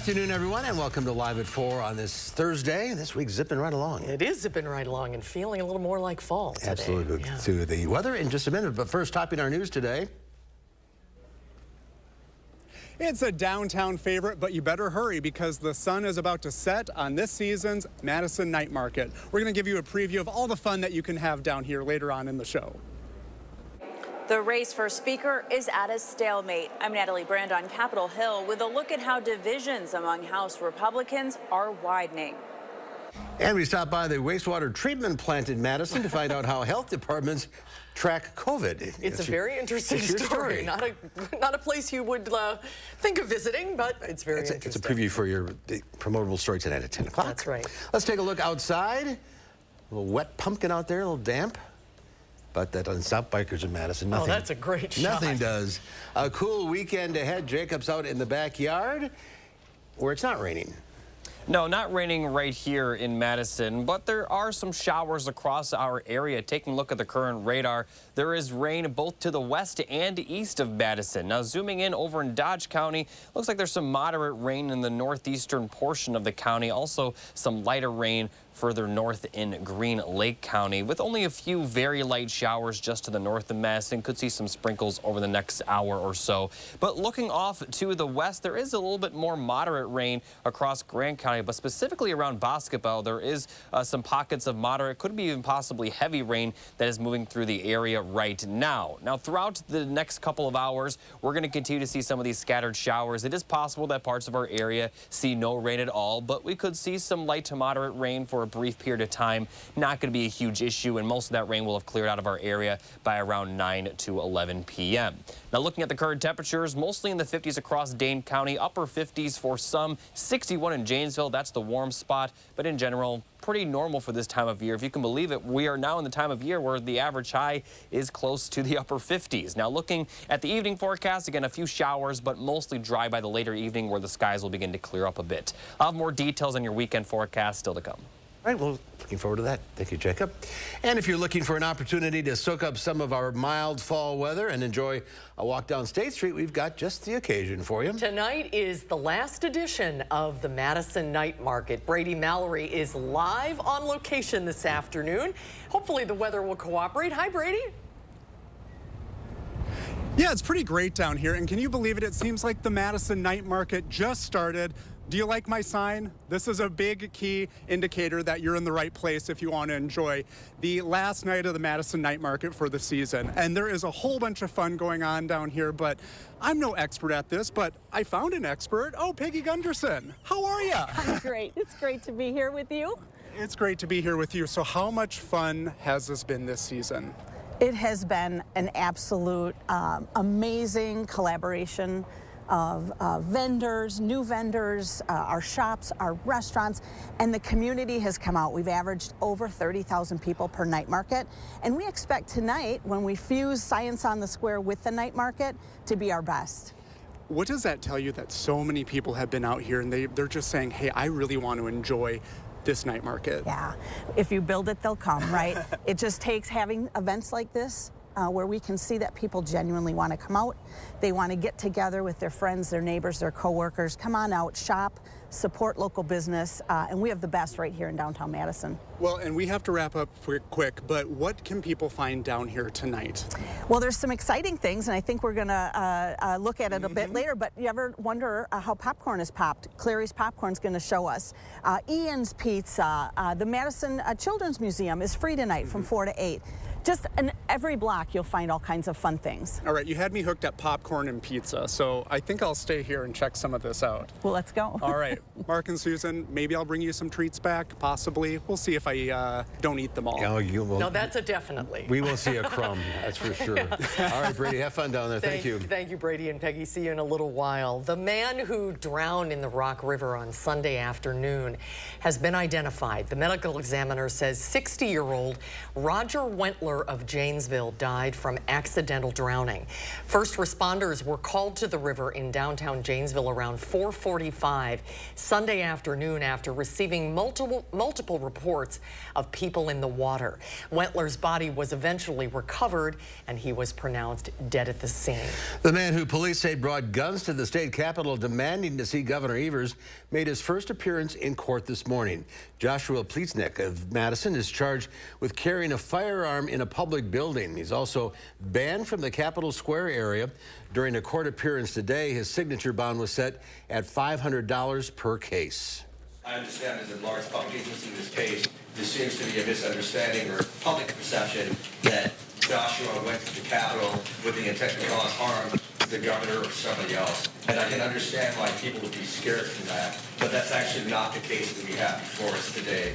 afternoon, everyone, and welcome to Live at 4 on this Thursday. This week's zipping right along. It is zipping right along and feeling a little more like fall today. Absolutely. Yeah. To the weather in just a minute, but first, topping our news today. It's a downtown favorite, but you better hurry because the sun is about to set on this season's Madison Night Market. We're going to give you a preview of all the fun that you can have down here later on in the show. The race for Speaker is at a stalemate. I'm Natalie Brand on Capitol Hill with a look at how divisions among House Republicans are widening. And we stop by the wastewater treatment plant in Madison to find out how health departments track COVID. It's a very interesting story. Not a place you would think of visiting, but it's very interesting. It's a preview for your promotable story tonight at 10 o'clock. That's right. Let's take a look outside. A little wet pumpkin out there, a little damp. But that doesn't stop bikers in Madison. Nothing, that's a great shot. Nothing does. A cool weekend ahead. Jacob's out in the backyard where it's not raining. No, not raining right here in Madison, but there are some showers across our area. Taking a look at the current radar, there is rain both to the west and east of Madison. Now, zooming in over in Dodge County, looks like there's some moderate rain in the northeastern portion of the county. Also, some lighter rain further north in Green Lake County, with only a few very light showers just to the north of Madison. Could see some sprinkles over the next hour or so. But looking off to the west, there is a little bit more moderate rain across Grant County, but specifically around Basketball, there is some pockets of moderate, could be even possibly heavy rain that is moving through the area right now. Now, throughout the next couple of hours, we're going to continue to see some of these scattered showers. It is possible that parts of our area see no rain at all, but we could see some light to moderate rain for a brief period of time. Not going to be a huge issue, and most of that rain will have cleared out of our area by around 9 to 11 p.m. Now, looking at the current temperatures, mostly in the 50s across Dane County, upper 50s for some, 61 in Janesville. That's the warm spot, but in general, pretty normal for this time of year. If you can believe it, we are now in the time of year where the average high is close to the upper 50s. Now, looking at the evening forecast, again, a few showers, but mostly dry by the later evening where the skies will begin to clear up a bit. I'll have more details on your weekend forecast still to come. All right, well, looking forward to that. Thank you, Jacob. And if you're looking for an opportunity to soak up some of our mild fall weather and enjoy a walk down State Street, we've got just the occasion for you. Tonight is the last edition of the Madison Night Market. Brady Mallory is live on location this afternoon. Hopefully the weather will cooperate. Hi, Brady. Yeah, it's pretty great down here. And can you believe it? It seems like the Madison Night Market just started. Do you like my sign? This is a big key indicator that you're in the right place if you want to enjoy the last night of the Madison Night Market for the season. And there is a whole bunch of fun going on down here, but I'm no expert at this, but I found an expert. Oh, Peggy Gunderson, how are you? I'm great. It's great to be here with you. It's great to be here with you. So how much fun has this been this season? It has been an absolute amazing collaboration of vendors, new vendors, our shops, our restaurants, and the community has come out. We've averaged over 30,000 people per night market, and we expect tonight, when we fuse Science on the Square with the night market, to be our best. What does that tell you that so many people have been out here and they're just saying, hey, I really want to enjoy this night market? Yeah, if you build it, they'll come, right? It just takes having events like this where we can see that people genuinely want to come out. They want to get together with their friends, their neighbors, their coworkers. Come on out, shop, support local business, and we have the best right here in downtown Madison. Well, and we have to wrap up quick, but what can people find down here tonight? Well, there's some exciting things, and I think we're going to look at it a bit later, but you ever wonder how popcorn is popped? Clary's Popcorn's going to show us. Ian's Pizza, the Madison Children's Museum is free tonight from 4 to 8. Just in every block, you'll find all kinds of fun things. All right, you had me hooked at popcorn and pizza, so I think I'll stay here and check some of this out. Well, let's go. All right, Mark and Susan, maybe I'll bring you some treats back, possibly. We'll see if I don't eat them all. Oh, you will. No, that's a definitely. We will see a crumb, that's for sure. All right, Brady, have fun down there. Thank you. Thank you, Brady and Peggy. See you in a little while. The man who drowned in the Rock River on Sunday afternoon has been identified. The medical examiner says 60-year-old Roger Wentler of Janesville died from accidental drowning. First responders were called to the river in downtown Janesville around 4:45. Sunday afternoon after receiving multiple reports of people in the water. Wentler's body was eventually recovered and he was pronounced dead at the scene. The man who police say brought guns to the state capitol demanding to see Governor Evers made his first appearance in court this morning. Joshua Pleatsnick of Madison is charged with carrying a firearm in a public building. He's also banned from the Capitol Square area. During a court appearance today, his signature bond was set at $500 per case. I understand there's a large public interest in this case. There seems to be a misunderstanding or public perception that Joshua went to the Capitol with the intent to cause harm to the governor or somebody else. And I can understand why people would be scared from that, but that's actually not the case that we have before us today.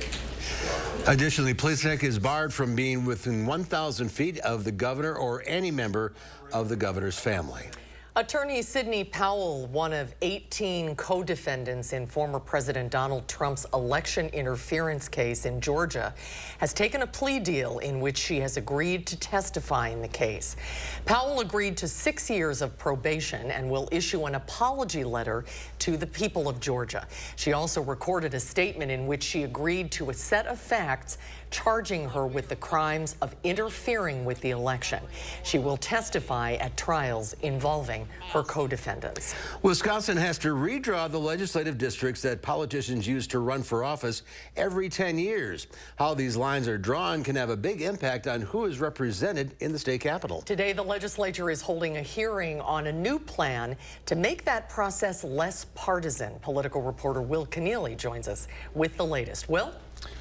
Additionally, Pleatsnick is barred from being within 1,000 feet of the governor or any member of the governor's family. Attorney Sidney Powell, one of 18 co-defendants in former President Donald Trump's election interference case in Georgia, has taken a plea deal in which she has agreed to testify in the case. Powell agreed to 6 years of probation and will issue an apology letter to the people of Georgia. She also recorded a statement in which she agreed to a set of facts charging her with the crimes of interfering with the election. She will testify at trials involving her co-defendants. Wisconsin has to redraw the legislative districts that politicians use to run for office every 10 years. How these lines are drawn can have a big impact on who is represented in the state capitol. Today, the legislature is holding a hearing on a new plan to make that process less partisan. Political reporter Will Keneally joins us with the latest. Will?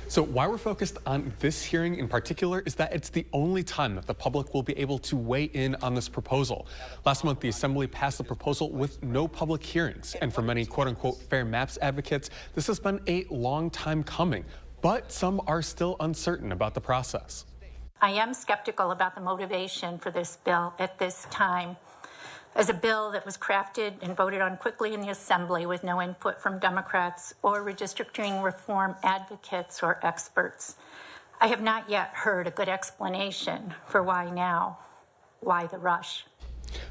So why we're focused on this hearing in particular is that it's the only time that the public will be able to weigh in on this proposal. Last month, the Assembly passed the proposal with no public hearings. And for many quote-unquote fair maps advocates, this has been a long time coming. But some are still uncertain about the process. I am skeptical about the motivation for this bill at this time. As a bill that was crafted and voted on quickly in the Assembly with no input from Democrats or redistricting reform advocates or experts, I have not yet heard a good explanation for why now, why the rush.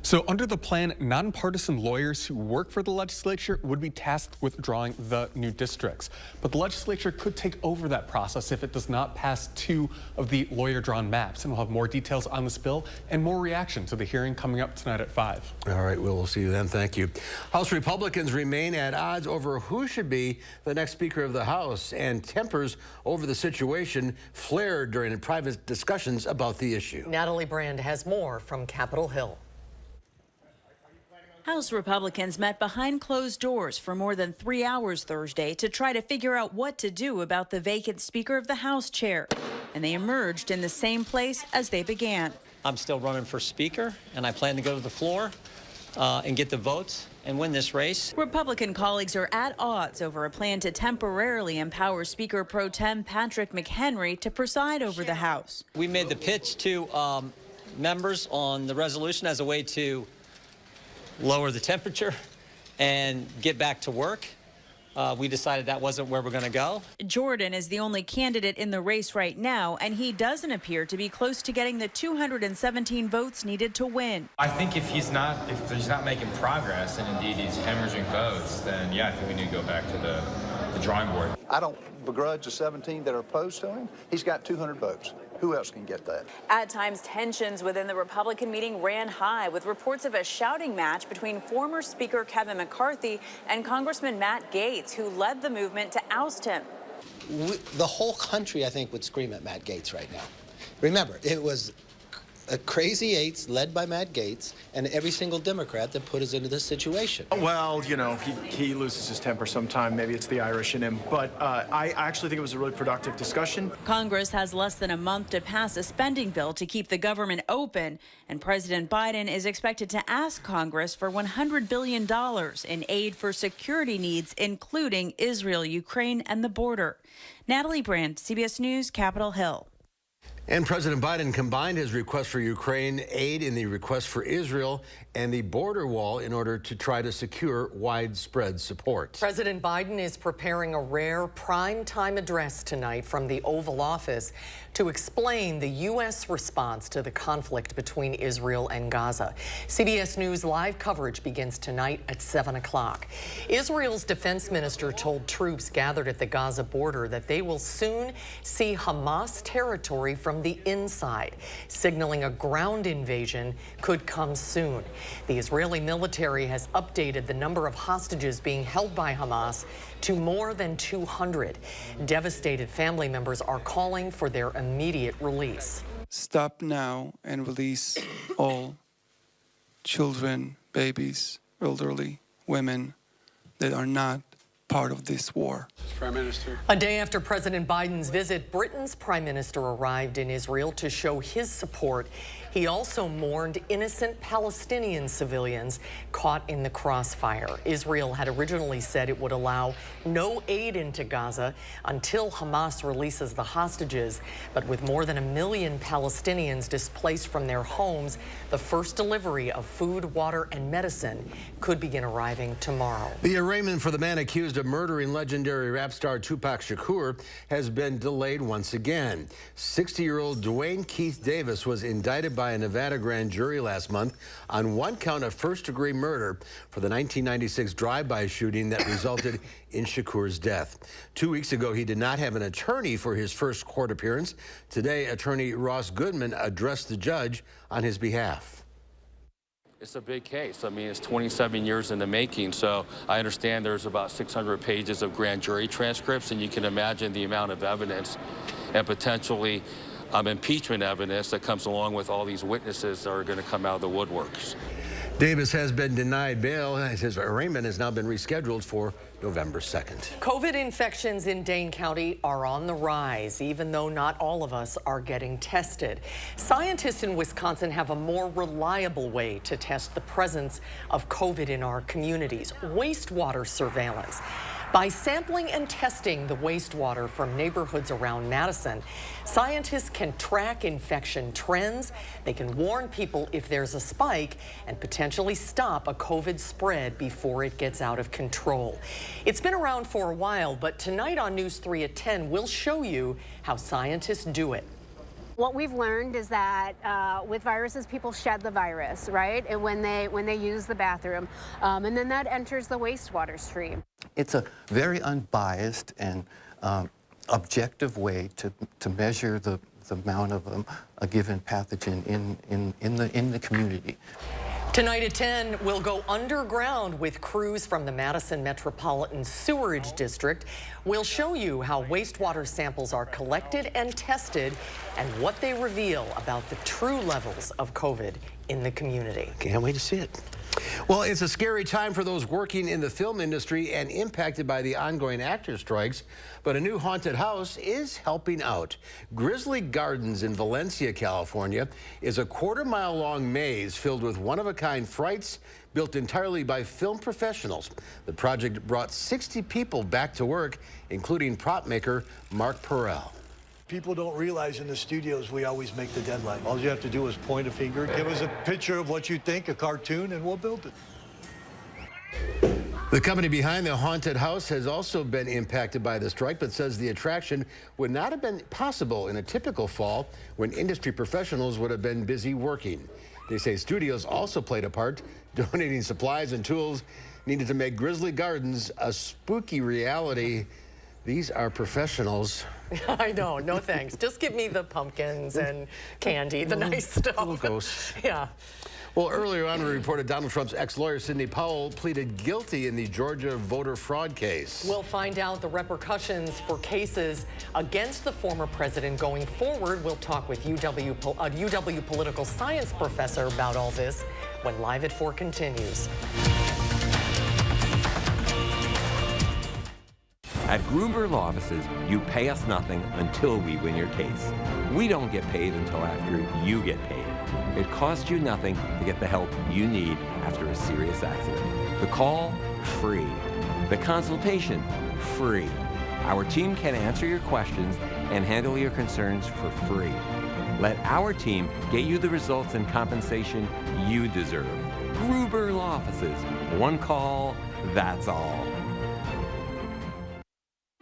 So under the plan, nonpartisan lawyers who work for the legislature would be tasked with drawing the new districts. But the legislature could take over that process if it does not pass 2 of the lawyer-drawn maps. And we'll have more details on this bill and more reaction to the hearing coming up tonight at 5. All right, we'll see you then. Thank you. House Republicans remain at odds over who should be the next Speaker of the House, and tempers over the situation flared during private discussions about the issue. Natalie Brand has more from Capitol Hill. House Republicans met behind closed doors for more than 3 hours Thursday to try to figure out what to do about the vacant Speaker of the House chair. And they emerged in the same place as they began. I'm still running for Speaker, and I plan to go to the floor and get the votes and win this race. Republican colleagues are at odds over a plan to temporarily empower Speaker Pro Tem Patrick McHenry to preside over the House. We made the pitch to members on the resolution as a way to lower the temperature and get back to work. We decided that wasn't where we're going to go. Jordan is the only candidate in the race right now, and he doesn't appear to be close to getting the 217 votes needed to win. I think if he's not making progress and indeed he's hemorrhaging votes, then yeah, I think we need to go back to the drawing board. I don't begrudge the 17 that are opposed to him. He's got 200 votes. Who else can get that? At times, tensions within the Republican meeting ran high, with reports of a shouting match between former Speaker Kevin McCarthy and Congressman Matt Gaetz, who led the movement to oust him. The whole country, I think, would scream at Matt Gaetz right now. Remember, it was a crazy eights led by Matt Gaetz and every single Democrat that put us into this situation. Well, you know, he loses his temper sometime. Maybe it's the Irish in him. But I actually think it was a really productive discussion. Congress has less than a month to pass a spending bill to keep the government open. And President Biden is expected to ask Congress for $100 billion in aid for security needs, including Israel, Ukraine, and the border. Natalie Brandt, CBS News, Capitol Hill. And President Biden combined his request for Ukraine aid in the request for Israel and the border wall in order to try to secure widespread support. President Biden is preparing a rare prime-time address tonight from the Oval Office to explain the U.S. response to the conflict between Israel and Gaza. CBS News live coverage begins tonight at 7 o'clock. Israel's defense minister told troops gathered at the Gaza border that they will soon see Hamas territory from the inside, signaling a ground invasion could come soon. The Israeli military has updated the number of hostages being held by Hamas to more than 200. Devastated family members are calling for their immediate release. Stop now and release all children, babies, elderly, women that are not part of this war. Prime Minister. A day after President Biden's visit, Britain's Prime Minister arrived in Israel to show his support. He also mourned innocent Palestinian civilians caught in the crossfire. Israel had originally said it would allow no aid into Gaza until Hamas releases the hostages. But with more than 1 million Palestinians displaced from their homes, the first delivery of food, water, and medicine could begin arriving tomorrow. The arraignment for the man accused of murdering legendary rap star Tupac Shakur has been delayed once again. 60-year-old Dwayne Keith Davis was indicted by a Nevada grand jury last month on one count of first-degree murder for the 1996 drive-by shooting that resulted in Shakur's death. 2 weeks ago, he did not have an attorney for his first court appearance. Today, attorney Ross Goodman addressed the judge on his behalf. It's a big case. I mean, it's 27 years in the making, so I understand there's about 600 pages of grand jury transcripts, and you can imagine the amount of evidence and potentially impeachment evidence that comes along with all these witnesses that are going to come out of the woodworks. Davis has been denied bail. His arraignment has now been rescheduled for November 2nd. COVID infections in Dane County are on the rise, even though not all of us are getting tested. Scientists in Wisconsin have a more reliable way to test the presence of COVID in our communities: wastewater surveillance. By sampling and testing the wastewater from neighborhoods around Madison, scientists can track infection trends. They can warn people if there's a spike and potentially stop a COVID spread before it gets out of control. It's been around for a while, but tonight on News 3 at 10, we'll show you how scientists do it. What we've learned is that with viruses, people shed the virus, right? And when they use the bathroom, and then that enters the wastewater stream. It's a very unbiased and objective way to measure the amount of a given pathogen in the community. Tonight at 10, we'll go underground with crews from the Madison Metropolitan Sewerage District. We'll show you how wastewater samples are collected and tested and what they reveal about the true levels of COVID in the community. Can't wait to see it. Well, it's a scary time for those working in the film industry and impacted by the ongoing actor strikes, but a new haunted house is helping out. Grizzly Gardens in Valencia, California, is a quarter-mile-long maze filled with one-of-a-kind frights built entirely by film professionals. The project brought 60 people back to work, including prop maker Mark Perel. People don't realize in the studios we always make the deadline. All you have to do is point a finger, give us a picture of what you think, a cartoon, and we'll build it. The company behind the haunted house has also been impacted by the strike, but says the attraction would not have been possible in a typical fall when industry professionals would have been busy working. They say studios also played a part, donating supplies and tools needed to make Grizzly Gardens a spooky reality. These are professionals. I know, no thanks. Just give me the pumpkins and candy, the nice stuff. Little ghosts. Yeah. Well, earlier on we reported Donald Trump's ex-lawyer Sidney Powell pleaded guilty in the Georgia voter fraud case. We'll find out the repercussions for cases against the former president going forward. We'll talk with UW political science professor about all this when Live at 4 continues. At Gruber Law Offices, you pay us nothing until we win your case. We don't get paid until after you get paid. It costs you nothing to get the help you need after a serious accident. The call, free. The consultation, free. Our team can answer your questions and handle your concerns for free. Let our team get you the results and compensation you deserve. Gruber Law Offices. One call, that's all.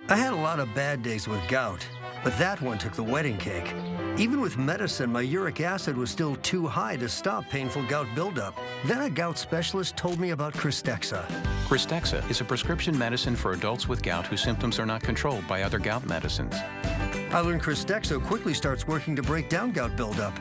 I had a lot of bad days with gout, but that one took the wedding cake. Even with medicine, my uric acid was still too high to stop painful gout buildup. Then a gout specialist told me about Cristexa. Cristexa is a prescription medicine for adults with gout whose symptoms are not controlled by other gout medicines. I learned Cristexa quickly starts working to break down gout buildup.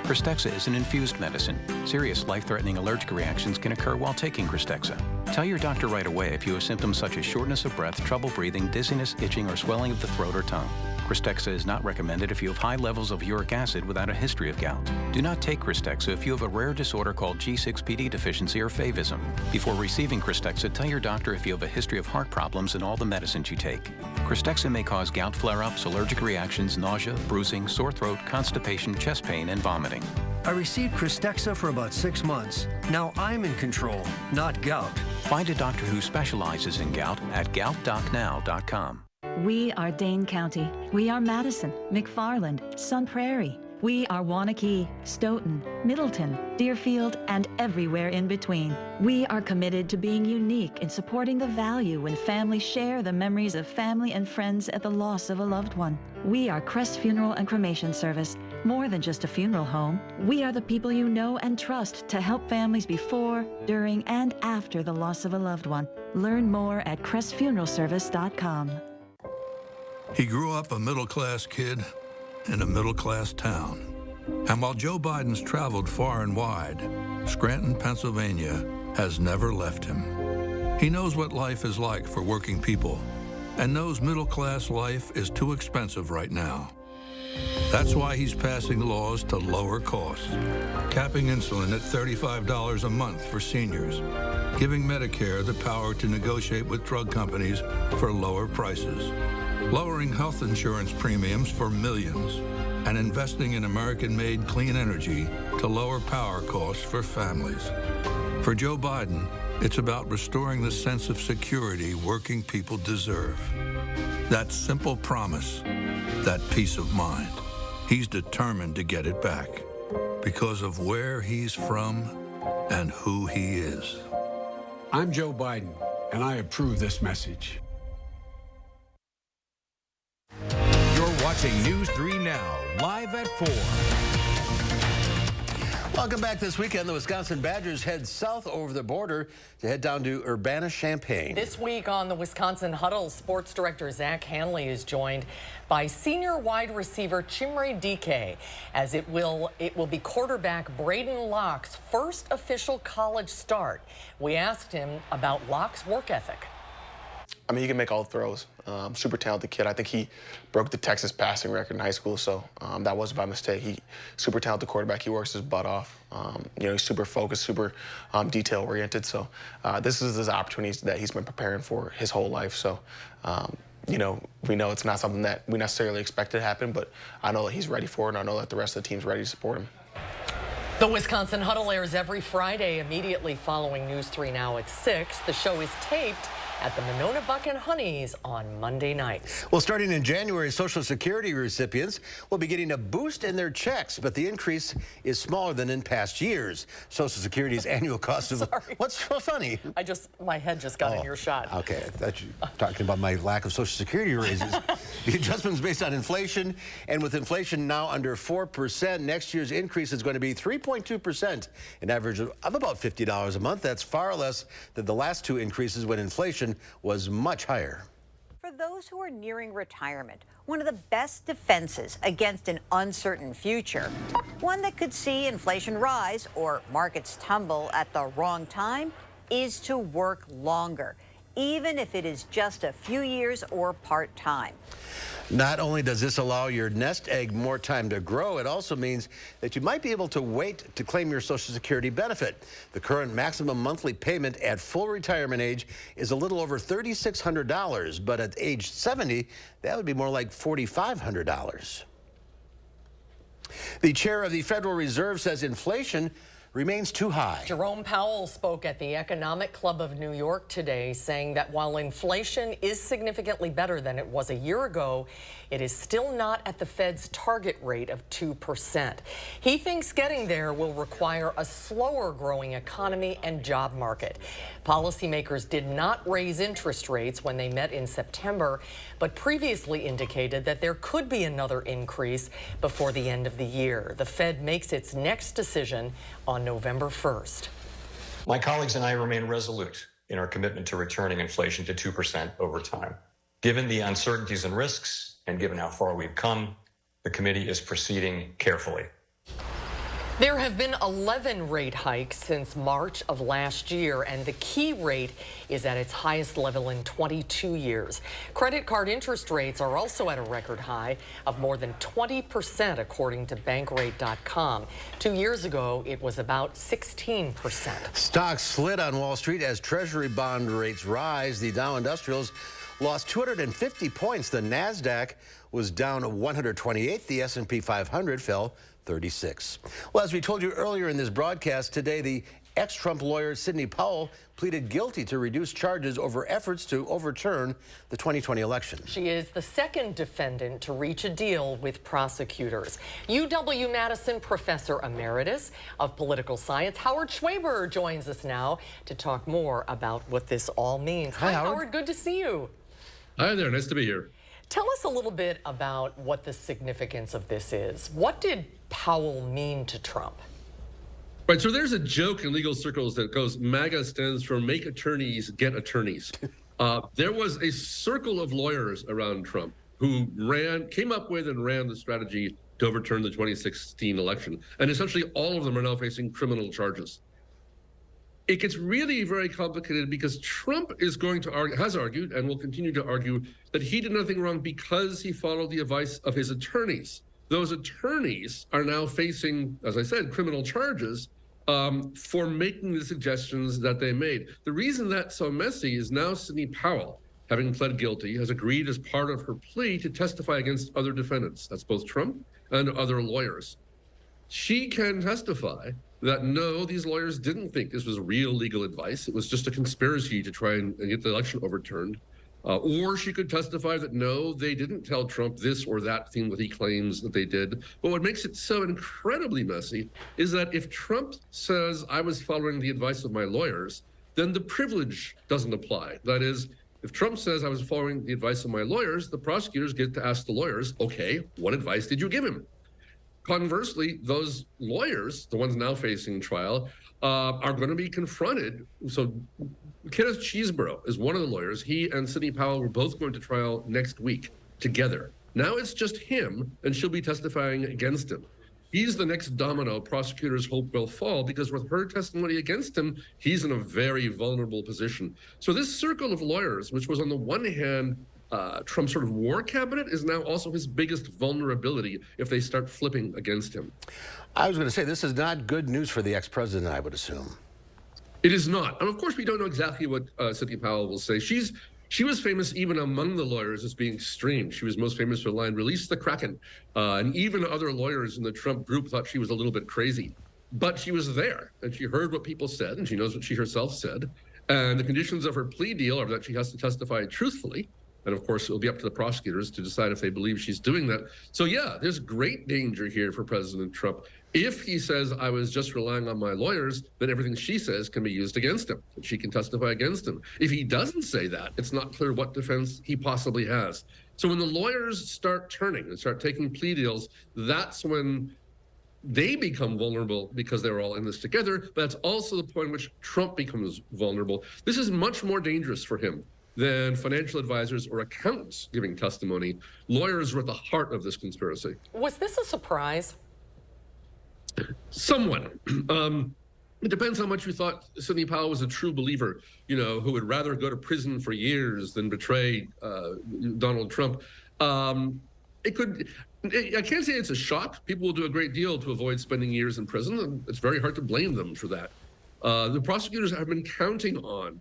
Cristexa is an infused medicine. Serious life-threatening allergic reactions can occur while taking Cristexa. Tell your doctor right away if you have symptoms such as shortness of breath, trouble breathing, dizziness, itching, or swelling of the throat or tongue. Cristexa is not recommended if you have high levels of uric acid without a history of gout. Do not take Cristexa if you have a rare disorder called G6PD deficiency or favism. Before receiving Cristexa, tell your doctor if you have a history of heart problems and all the medicines you take. Cristexa may cause gout flare-ups, allergic reactions, nausea, bruising, sore throat, constipation, chest pain, and vomiting. I received Cristexa for about 6 months. Now I'm in control, not gout. Find a doctor who specializes in gout at goutdocnow.com. We are Dane County. We are Madison, McFarland, Sun Prairie. We are Waunakee, Stoughton, Middleton, Deerfield, and everywhere in between. We are committed to being unique in supporting the value when families share the memories of family and friends at the loss of a loved one. We are Crest Funeral and Cremation Service. More than just a funeral home, we are the people you know and trust to help families before, during, and after the loss of a loved one. Learn more at crestfuneralservice.com. He grew up a middle-class kid in a middle-class town. And while Joe Biden's traveled far and wide, Scranton, Pennsylvania has never left him. He knows what life is like for working people and knows middle-class life is too expensive right now. That's why he's passing laws to lower costs, capping insulin at $35 a month for seniors, giving Medicare the power to negotiate with drug companies for lower prices, lowering health insurance premiums for millions, and investing in American-made clean energy to lower power costs for families. For Joe Biden, it's about restoring the sense of security working people deserve. That simple promise, that peace of mind. He's determined to get it back because of where he's from and who he is. I'm Joe Biden, and I approve this message. You're watching News 3 Now, live at 4. Welcome back. This weekend, the Wisconsin Badgers head south over the border to head down to Urbana-Champaign. This week on the Wisconsin Huddle, sports director Zach Hanley is joined by senior wide receiver Chimere Dike, as it will be quarterback Braden Locke's first official college start. We asked him about Locke's work ethic. I mean, he can make all the throws. Super talented kid. I think he broke the Texas passing record in high school, so that wasn't by mistake. Super talented quarterback. He works his butt off. He's super focused, super detail-oriented. So this is his opportunity that he's been preparing for his whole life. So, we know it's not something that we necessarily expected to happen, but I know that he's ready for it, and I know that the rest of the team's ready to support him. The Wisconsin Huddle airs every Friday immediately following News 3 Now at 6. The show is taped at the Monona Buck and Honeys on Monday nights. Well, starting in January, Social Security recipients will be getting a boost in their checks, but the increase is smaller than in past years. Social Security's annual cost of... What's so funny? My head just got in your shot. Okay, I thought you were talking about my lack of Social Security raises. The adjustment's based on inflation, and with inflation now under 4%, next year's increase is going to be 3.2%, an average of about $50 a month. That's far less than the last two increases when inflation was much higher. For those who are nearing retirement, one of the best defenses against an uncertain future, one that could see inflation rise or markets tumble at the wrong time, is to work longer, even if it is just a few years or part-time. Not only does this allow your nest egg more time to grow, it also means that you might be able to wait to claim your Social Security benefit. The current maximum monthly payment at full retirement age is a little over $3,600, but at age 70, that would be more like $4,500. The chair of the Federal Reserve says inflation remains too high. Jerome Powell spoke at the Economic Club of New York today, saying that while inflation is significantly better than it was a year ago, it is still not at the Fed's target rate of 2%. He thinks getting there will require a slower growing economy and job market. Policymakers did not raise interest rates when they met in September, but previously indicated that there could be another increase before the end of the year. The Fed makes its next decision on November 1st. My colleagues and I remain resolute in our commitment to returning inflation to 2% over time. Given the uncertainties and risks, and given how far we've come, the committee is proceeding carefully. There have been 11 rate hikes since March of last year, and the key rate is at its highest level in 22 years. Credit card interest rates are also at a record high of more than 20%, according to Bankrate.com. 2 years ago, it was about 16%. Stocks slid on Wall Street as Treasury bond rates rise. The Dow Industrials lost 250 points. The NASDAQ was down 128. The S&P 500 fell 36. Well, as we told you earlier in this broadcast today, the ex-Trump lawyer Sidney Powell pleaded guilty to reduced charges over efforts to overturn the 2020 election. She is the second defendant to reach a deal with prosecutors. UW-Madison Professor Emeritus of Political Science Howard Schwaber joins us now to talk more about what this all means. Hi, Howard. Good to see you. Hi there. Nice to be here. Tell us a little bit about what the significance of this is. What did Powell mean to Trump? Right, so there's a joke in legal circles that goes, MAGA stands for make attorneys get attorneys. There was a circle of lawyers around Trump who came up with and ran the strategy to overturn the 2016 election. And essentially all of them are now facing criminal charges. It gets really very complicated because Trump is going to argue, has argued, and will continue to argue that he did nothing wrong because he followed the advice of his attorneys. Those attorneys are now facing, as I said, criminal charges for making the suggestions that they made. The reason that's so messy is now Sidney Powell, having pled guilty, has agreed as part of her plea to testify against other defendants. That's both Trump and other lawyers. She can testify that no, these lawyers didn't think this was real legal advice. It was just a conspiracy to try and get the election overturned. Or she could testify that no, they didn't tell Trump this or that thing that he claims that they did. But what makes it so incredibly messy is that if Trump says, I was following the advice of my lawyers, then the privilege doesn't apply. That is, if Trump says I was following the advice of my lawyers, the prosecutors get to ask the lawyers, okay, what advice did you give him? Conversely, those lawyers, the ones now facing trial, are going to be confronted. So Kenneth Cheeseborough is one of the lawyers. He and Sidney Powell were both going to trial next week together. Now it's just him, and she'll be testifying against him. He's the next domino prosecutors hope will fall, because with her testimony against him, he's in a very vulnerable position. So this circle of lawyers, which was on the one hand Trump's sort of war cabinet, is now also his biggest vulnerability if they start flipping against him. I was going to say, this is not good news for the ex-president, I would assume. It is not. And of course, we don't know exactly what Sidney Powell will say. She was famous even among the lawyers as being extreme. She was most famous for the line, release the Kraken. And even other lawyers in the Trump group thought she was a little bit crazy. But she was there, and she heard what people said, and she knows what she herself said. And the conditions of her plea deal are that she has to testify truthfully. And of course, it will be up to the prosecutors to decide if they believe she's doing that. So yeah, there's great danger here for President Trump. If he says, I was just relying on my lawyers, then everything she says can be used against him. She can testify against him. If he doesn't say that, it's not clear what defense he possibly has. So when the lawyers start turning and start taking plea deals, that's when they become vulnerable, because they're all in this together. But that's also the point at which Trump becomes vulnerable. This is much more dangerous for him than financial advisors or accountants giving testimony. Lawyers are at the heart of this conspiracy. Was this a surprise? Somewhat. It depends how much you thought Sidney Powell was a true believer, who would rather go to prison for years than betray Donald Trump. I can't say it's a shock. People will do a great deal to avoid spending years in prison, and it's very hard to blame them for that. The prosecutors have been counting on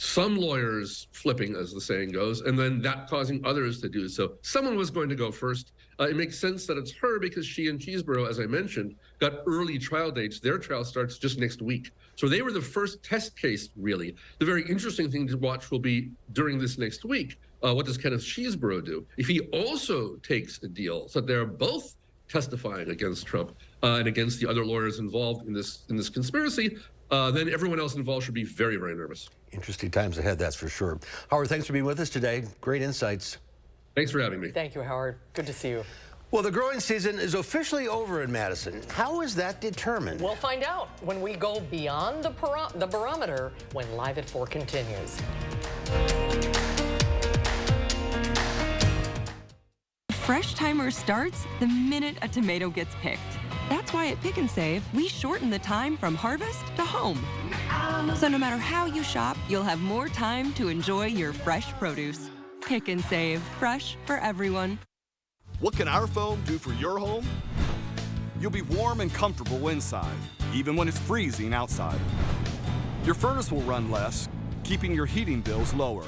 some lawyers flipping, as the saying goes, and then that causing others to do so. Someone was going to go first. It makes sense that it's her because she and Cheeseborough, as I mentioned, got early trial dates. Their trial starts just next week. So they were the first test case, really. The very interesting thing to watch will be during this next week, what does Kenneth Cheeseborough do? If he also takes a deal, so they're both testifying against Trump and against the other lawyers involved in this conspiracy, then everyone else involved should be very, very nervous. Interesting times ahead, that's for sure. Howard, thanks for being with us today. Great insights. Thanks for having me. Thank you, Howard. Good to see you. Well, the growing season is officially over in Madison. How is that determined? We'll find out when we go beyond the barometer when Live at 4 continues. Fresh timer starts the minute a tomato gets picked. That's why at Pick and Save, we shorten the time from harvest to home. So no matter how you shop, you'll have more time to enjoy your fresh produce. Pick and Save, fresh for everyone. What can our foam do for your home? You'll be warm and comfortable inside, even when it's freezing outside. Your furnace will run less, keeping your heating bills lower.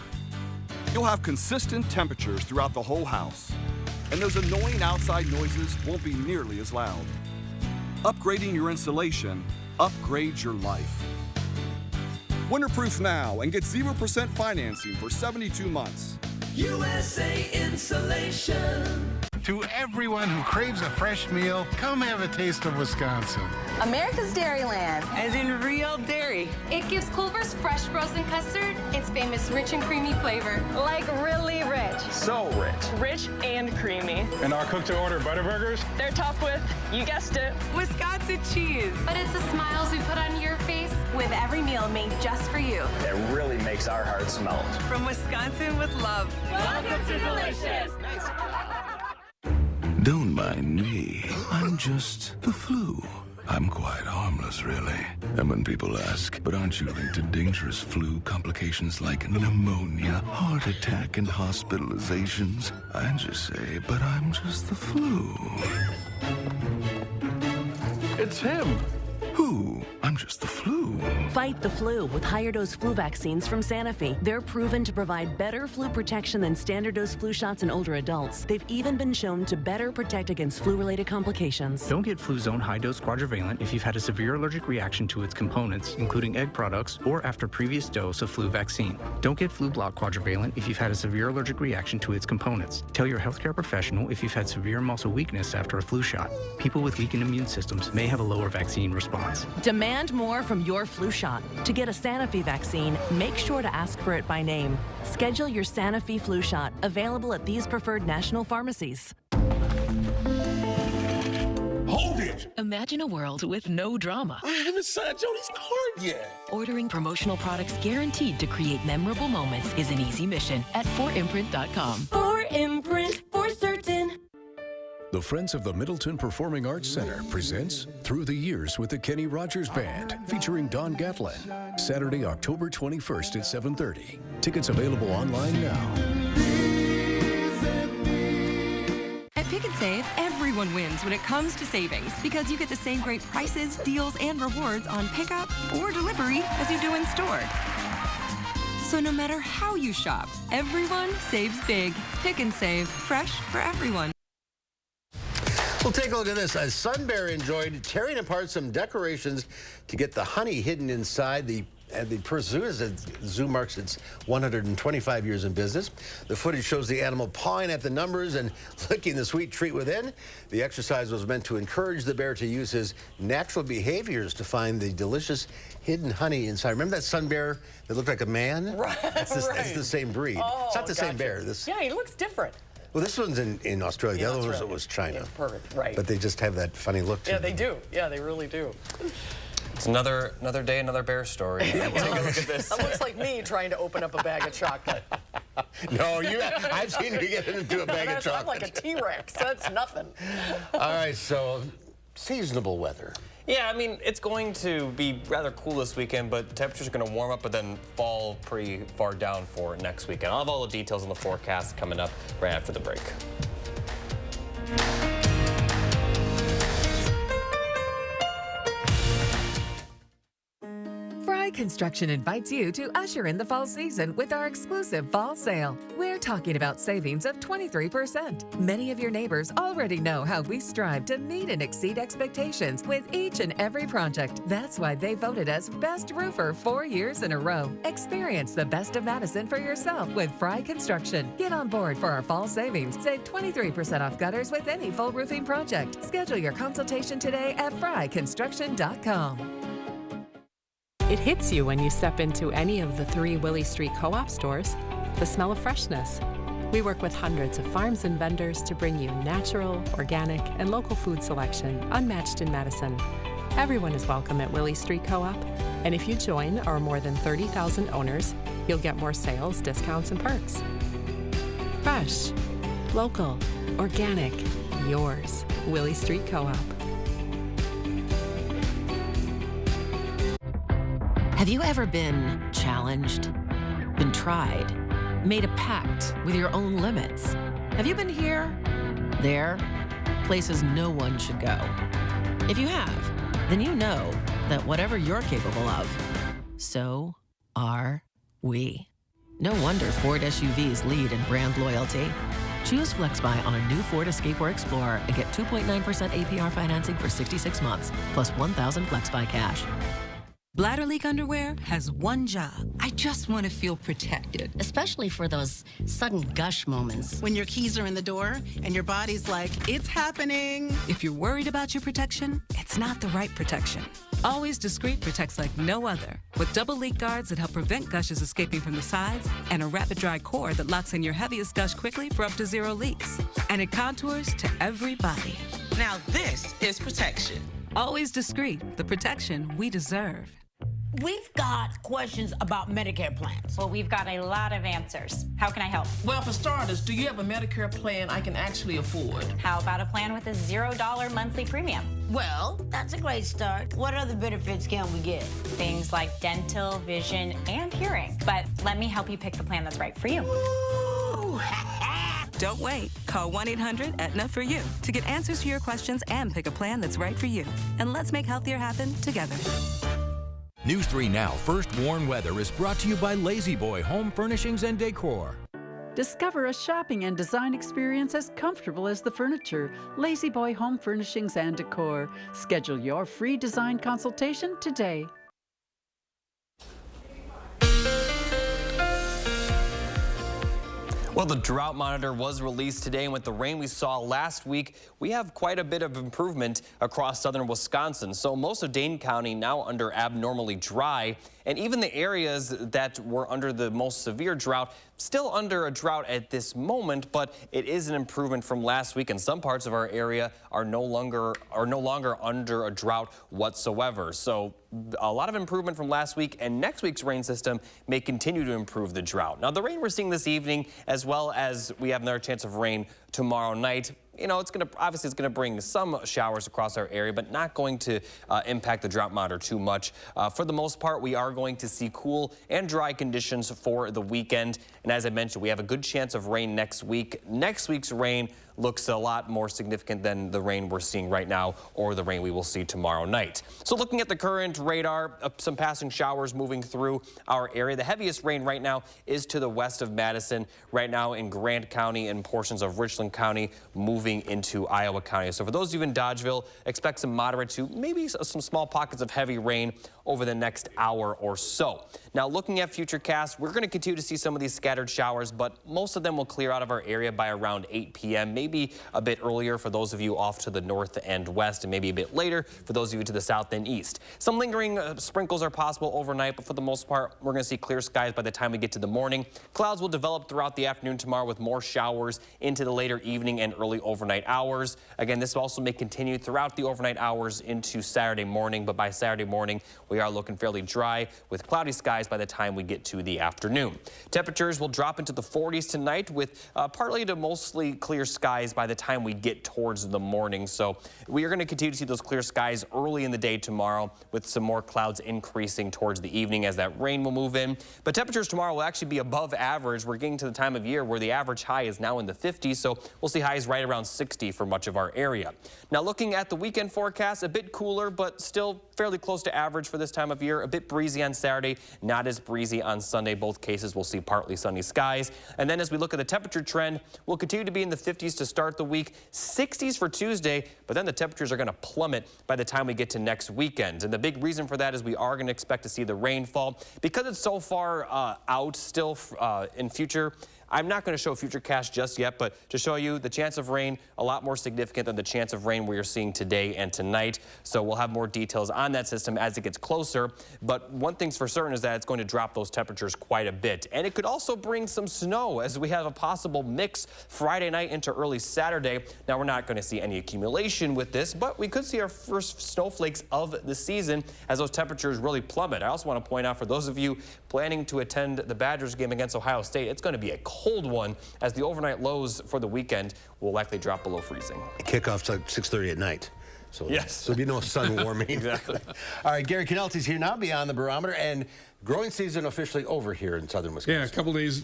You'll have consistent temperatures throughout the whole house, and those annoying outside noises won't be nearly as loud. Upgrading your insulation upgrades your life. Winterproof now and get 0% financing for 72 months. USA Insulation. To everyone who craves a fresh meal, come have a taste of Wisconsin. America's Dairyland. As in real dairy. It gives Culver's fresh frozen custard its famous rich and creamy flavor. Like really rich. So rich. Rich and creamy. And our cook-to-order Butterburgers? They're topped with, you guessed it, Wisconsin cheese. But it's the smiles we put on your face with every meal made just for you. It really makes our hearts melt. From Wisconsin with love. Welcome to Delicious. Don't mind me. I'm just the flu. I'm quite harmless, really. And when people ask, but aren't you linked to dangerous flu complications like pneumonia, heart attack, and hospitalizations? I just say, but I'm just the flu. It's him. Who? I'm just the flu. Fight the flu with higher dose flu vaccines from Sanofi. They're proven to provide better flu protection than standard dose flu shots in older adults. They've even been shown to better protect against flu-related complications. Don't get Fluzone high-dose quadrivalent if you've had a severe allergic reaction to its components, including egg products, or after previous dose of flu vaccine. Don't get Flu-Block quadrivalent if you've had a severe allergic reaction to its components. Tell your healthcare professional if you've had severe muscle weakness after a flu shot. People with weakened immune systems may have a lower vaccine response. Demand more from your flu shot. To get a Sanofi vaccine, make sure to ask for it by name. Schedule your Sanofi flu shot, available at these preferred national pharmacies. Hold it! Imagine a world with no drama. I haven't signed Jody's card yet. Ordering promotional products guaranteed to create memorable moments is an easy mission at 4imprint.com. 4imprint, for certain. The Friends of the Middleton Performing Arts Center presents Through the Years with the Kenny Rogers Band, featuring Don Gatlin. Saturday, October 21st at 7:30. Tickets available online now. At Pick and Save, everyone wins when it comes to savings because you get the same great prices, deals, and rewards on pickup or delivery as you do in store. So no matter how you shop, everyone saves big. Pick and Save, fresh for everyone. Well, take a look at this. A sun bear enjoyed tearing apart some decorations to get the honey hidden inside. The zoo marks its 125 years in business. The footage shows the animal pawing at the numbers and licking the sweet treat within. The exercise was meant to encourage the bear to use his natural behaviors to find the delicious hidden honey inside. Remember that sun bear that looked like a man? Right. That's the same breed. Oh, it's not the same bear. Yeah, he looks different. Well, this one's in Australia. The other was China. Yeah, perfect, right. But they just have that funny look to them. Yeah, they do. Yeah, they really do. It's another day, another bear story. Take a look at this. That looks like me trying to open up a bag of chocolate. No, I've seen you get into a bag of chocolate. I'm like a T-Rex. That's nothing. All right, so seasonable weather. Yeah, I mean, it's going to be rather cool this weekend, but the temperatures are going to warm up, but then fall pretty far down for next weekend. I'll have all the details on the forecast coming up right after the break. Fry Construction invites you to usher in the fall season with our exclusive fall sale. We're talking about savings of 23%. Many of your neighbors already know how we strive to meet and exceed expectations with each and every project. That's why they voted us Best Roofer 4 years in a row. Experience the best of Madison for yourself with Fry Construction. Get on board for our fall savings. Save 23% off gutters with any full roofing project. Schedule your consultation today at fryconstruction.com. It hits you when you step into any of the 3 Willie Street Co-op stores. The smell of freshness. We work with hundreds of farms and vendors to bring you natural, organic, and local food selection unmatched in Madison. Everyone is welcome at Willie Street Co-op, and if you join our more than 30,000 owners, you'll get more sales, discounts, and perks. Fresh, local, organic, yours. Willie Street Co-op. Have you ever been challenged, been tried, made a pact with your own limits? Have you been here, there, places no one should go? If you have, then you know that whatever you're capable of, so are we. No wonder Ford SUVs lead in brand loyalty. Choose FlexBuy on a new Ford Escape or Explorer and get 2.9% APR financing for 66 months, plus $1,000 FlexBuy cash. Bladder leak underwear has one job. I just want to feel protected. Especially for those sudden gush moments. When your keys are in the door and your body's like, it's happening. If you're worried about your protection, it's not the right protection. Always Discreet protects like no other, with double leak guards that help prevent gushes escaping from the sides and a rapid dry core that locks in your heaviest gush quickly for up to 0 leaks. And it contours to every body. Now this is protection. Always Discreet, the protection we deserve. We've got questions about Medicare plans. Well, we've got a lot of answers. How can I help? Well, for starters, do you have a Medicare plan I can actually afford? How about a plan with a $0 monthly premium? Well, that's a great start. What other benefits can we get? Things like dental, vision, and hearing. But let me help you pick the plan that's right for you. Don't wait. Call 1-800-ETNA for you to get answers to your questions and pick a plan that's right for you. And let's make healthier happen together. News 3 Now First Warn Weather is brought to you by Lazy Boy Home Furnishings and Decor. Discover a shopping and design experience as comfortable as the furniture. Lazy Boy Home Furnishings and Decor. Schedule your free design consultation today. Well, the drought monitor was released today, and with the rain we saw last week, we have quite a bit of improvement across southern Wisconsin. So most of Dane County now under abnormally dry, and even the areas that were under the most severe drought still under a drought at this moment, but it is an improvement from last week, and some parts of our area are no longer under a drought whatsoever. So a lot of improvement from last week, and next week's rain system may continue to improve the drought. Now, the rain we're seeing this evening, as well as we have another chance of rain tomorrow night, you know, it's going to bring some showers across our area, but not going to impact the drought monitor too much. For the most part, we are going to see cool and dry conditions for the weekend. And as I mentioned, we have a good chance of rain next week. Next week's rain looks a lot more significant than the rain we're seeing right now or the rain we will see tomorrow night. So looking at the current radar, some passing showers moving through our area. The heaviest rain right now is to the west of Madison, right now in Grant County and portions of Richland County, moving into Iowa County. So for those of you in Dodgeville, expect some moderate to maybe some small pockets of heavy rain over the next hour or so. Now, looking at futurecasts, we're going to continue to see some of these scattered showers, but most of them will clear out of our area by around 8 p.m., maybe a bit earlier for those of you off to the north and west, and maybe a bit later for those of you to the south and east. Some lingering sprinkles are possible overnight, but for the most part, we're going to see clear skies by the time we get to the morning. Clouds will develop throughout the afternoon tomorrow with more showers into the later evening and early overnight hours. Again, this also may continue throughout the overnight hours into Saturday morning, but by Saturday morning, we are looking fairly dry with cloudy skies by the time we get to the afternoon. Temperatures will drop into the 40s tonight with partly to mostly clear skies skies by the time we get towards the morning. So we are going to continue to see those clear skies early in the day tomorrow, with some more clouds increasing towards the evening as that rain will move in. But temperatures tomorrow will actually be above average. We're getting to the time of year where the average high is now in the 50s, so we'll see highs right around 60 for much of our area. Now looking at the weekend forecast, a bit cooler, but still fairly close to average for this time of year. A bit breezy on Saturday, not as breezy on Sunday. Both cases we'll see partly sunny skies. And then as we look at the temperature trend, we'll continue to be in the 50s to start the week, 60s for Tuesday, but then the temperatures are going to plummet by the time we get to next weekend. And the big reason for that is we are going to expect to see the rainfall. Because it's so far out still in future, I'm not going to show futurecast just yet, but to show you the chance of rain, a lot more significant than the chance of rain we are seeing today and tonight. So we'll have more details on that system as it gets closer. But one thing's for certain is that it's going to drop those temperatures quite a bit. And it could also bring some snow, as we have a possible mix Friday night into early Saturday. Now, we're not going to see any accumulation with this, but we could see our first snowflakes of the season as those temperatures really plummet. I also want to point out, for those of you planning to attend the Badgers game against Ohio State, it's going to be a cold one, as the overnight lows for the weekend will likely drop below freezing. Kickoff's like 6:30 at night. So, yes. So there'll be no sun warming. Exactly. All right, Gary Canelti's here now, Beyond the Barometer, and growing season officially over here in southern Wisconsin. Yeah,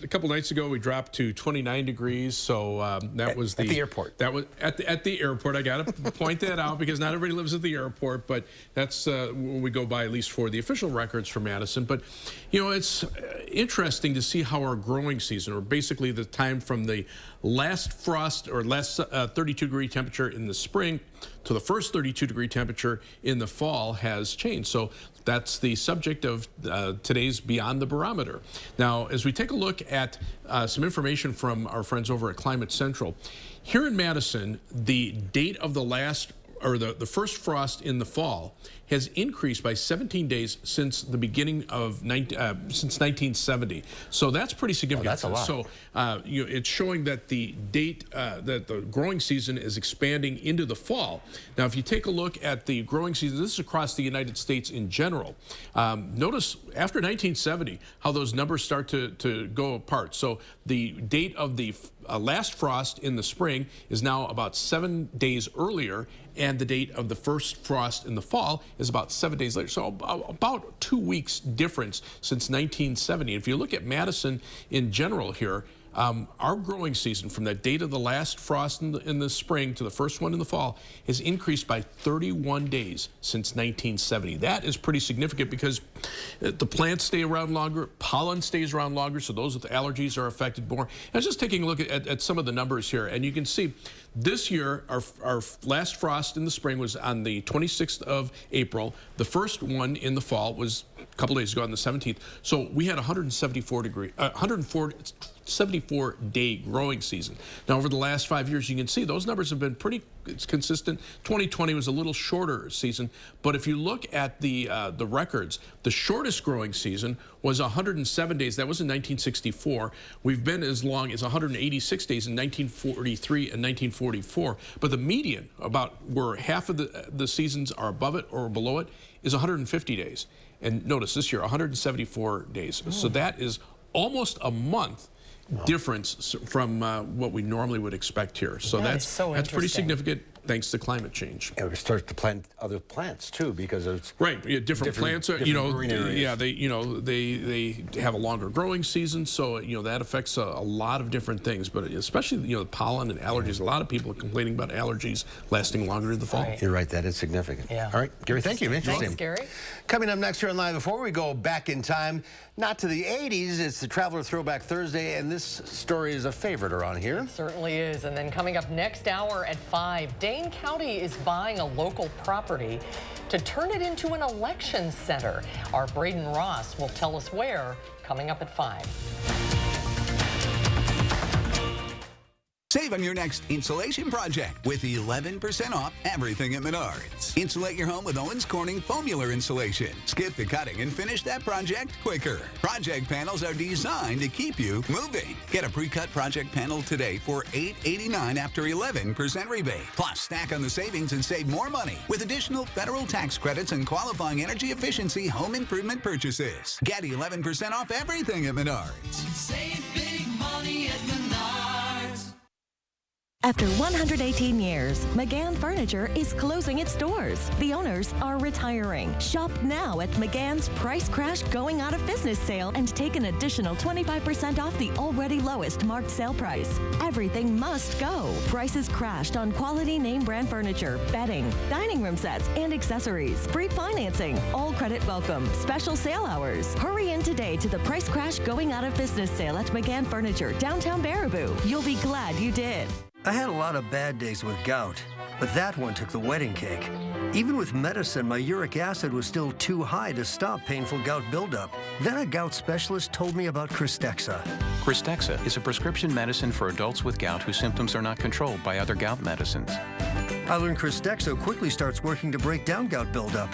a couple nights ago we dropped to 29 degrees. So that was at the airport. That was at the airport. I got to point that out because not everybody lives at the airport, but that's what we go by, at least for the official records for Madison. But you know, it's interesting to see how our growing season, or basically the time from the last frost or last 32-degree temperature in the spring to the first 32-degree temperature in the fall, has changed. So that's the subject of today's Beyond the Barometer. Now, as we take a look at some information from our friends over at Climate Central, here in Madison, the date of the last, or the first frost in the fall, has increased by 17 days since the beginning of since 1970. So that's pretty significant. Oh, that's a lot. So it's showing that the date that the growing season is expanding into the fall. Now, if you take a look at the growing season, this is across the United States in general. Notice after 1970 how those numbers start to go apart. So the date of the last frost in the spring is now about 7 days earlier, and the date of the first frost in the fall is about 7 days later. So about 2 weeks difference since 1970. If you look at Madison in general here, our growing season from that date of the last frost in the spring to the first one in the fall has increased by 31 days since 1970. That is pretty significant because the plants stay around longer, pollen stays around longer, so those with allergies are affected more. I was just taking a look at some of the numbers here, and you can see this year our last frost in the spring was on the 26th of April. The first one in the fall was a couple days ago on the 17th. So we had 174-day growing season. Now, over the last 5 years, you can see those numbers have been pretty consistent. 2020 was a little shorter season, but if you look at the records, the shortest growing season was 107 days. That was in 1964. We've been as long as 186 days in 1943 and 1944. But the median, about where half of the seasons are above it or below it, is 150 days. And notice this year, 174 days. So that is almost a month difference from what we normally would expect here. So that's pretty significant, thanks to climate change. And we start to plant other plants too, because it's right. Different plants are, they have a longer growing season, so that affects a lot of different things. But especially the pollen and allergies. A lot of people are complaining about allergies lasting longer in the fall. Right. You're right. That is significant. Yeah. All right, Gary. Thank you. Interesting. Thanks, Gary. Coming up next here on Live, before we go back in time, not to the 80s, it's the Traveler Throwback Thursday, and this story is a favorite around here. It certainly is. And then coming up next hour at 5, Dane County is buying a local property to turn it into an election center. Our Braden Ross will tell us where, coming up at 5. Save on your next insulation project with 11% off everything at Menards. Insulate your home with Owens Corning Foamular Insulation. Skip the cutting and finish that project quicker. Project panels are designed to keep you moving. Get a pre-cut project panel today for $8.89 after 11% rebate. Plus, stack on the savings and save more money with additional federal tax credits and qualifying energy efficiency home improvement purchases. Get 11% off everything at Menards. Save big money at Menards. After 118 years, McGann Furniture is closing its doors. The owners are retiring. Shop now at McGann's Price Crash Going Out of Business sale and take an additional 25% off the already lowest marked sale price. Everything must go. Prices crashed on quality name brand furniture, bedding, dining room sets, and accessories. Free financing. All credit welcome. Special sale hours. Hurry in today to the Price Crash Going Out of Business sale at McGann Furniture, downtown Baraboo. You'll be glad you did. I had a lot of bad days with gout, but that one took the wedding cake. Even with medicine, my uric acid was still too high to stop painful gout buildup. Then a gout specialist told me about Cristexa. Cristexa is a prescription medicine for adults with gout whose symptoms are not controlled by other gout medicines. I learned Cristexa quickly starts working to break down gout buildup.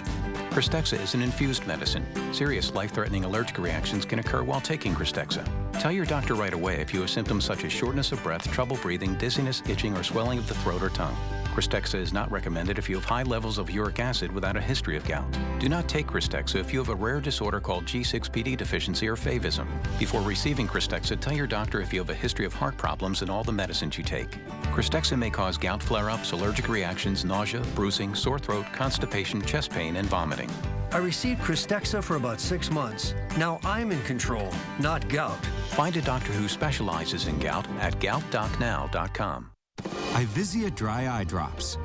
Cristexa is an infused medicine. Serious life-threatening allergic reactions can occur while taking Cristexa. Tell your doctor right away if you have symptoms such as shortness of breath, trouble breathing, dizziness, itching, or swelling of the throat or tongue. Cristexa is not recommended if you have high levels of uric acid without a history of gout. Do not take Cristexa if you have a rare disorder called G6PD deficiency or favism. Before receiving Cristexa, tell your doctor if you have a history of heart problems and all the medicines you take. Cristexa may cause gout flare-ups, allergic reactions, nausea, bruising, sore throat, constipation, chest pain, and vomiting. I received Cristexa for about 6 months. Now I'm in control, not gout. Find a doctor who specializes in gout at goutdocnow.com. Ivisia Dry Eye Drops.